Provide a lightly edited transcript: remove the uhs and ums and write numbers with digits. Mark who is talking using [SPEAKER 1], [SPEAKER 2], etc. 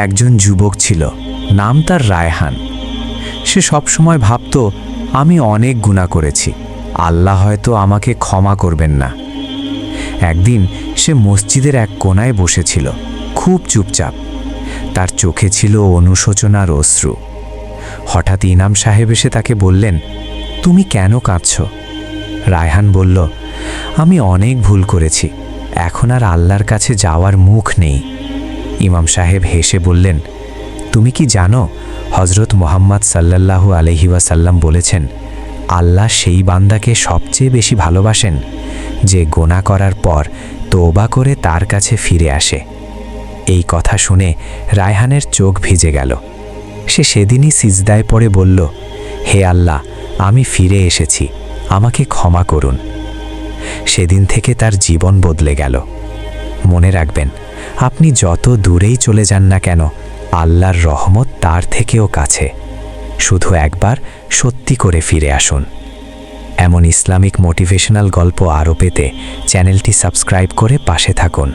[SPEAKER 1] একজন যুবক ছিল, নাম তার রায়হান। সে সবসময় ভাবত, আমি অনেক গুনাহ করেছি, আল্লাহ হয়তো আমাকে ক্ষমা করবেন না। একদিন সে মসজিদের এক কোণায় বসেছিল, খুব চুপচাপ। তার চোখে ছিল অনুশোচনার অশ্রু। হঠাৎ ইমাম সাহেব এসে তাকে বললেন, তুমি কেন কাঁদছ? রায়হান বলল, আমি অনেক ভুল করেছি, এখন আর আল্লাহর কাছে যাওয়ার মুখ নেই। ইমাম সাহেব হেসে বললেন, তুমি কি জানো, হজরত মুহাম্মদ সাল্লাল্লাহু আলাইহি ওয়াসাল্লাম বলেছেন, আল্লাহ সেই বান্দাকে সবচেয়ে বেশি ভালোবাসেন যে গোনা করার পর তওবা করে তার কাছে ফিরে আসে। এই কথা শুনে রায়হানের চোখ ভিজে গেল। সে সেদিনই সিজদায় পড়ে বলল, হে আল্লাহ, আমি ফিরে এসেছি, আমাকে ক্ষমা করুন। সেদিন থেকে তার জীবন বদলে গেল। মনে রাখবেন, আপনি যত দূরেই চলে যান না কেন, আল্লাহর রহমত তার থেকেও কাছে। শুধু একবার সত্যি করে ফিরে আসুন। এমন ইসলামিক মোটিভেশনাল গল্প আরও পেতে চ্যানেলটি সাবস্ক্রাইব করে পাশে থাকুন।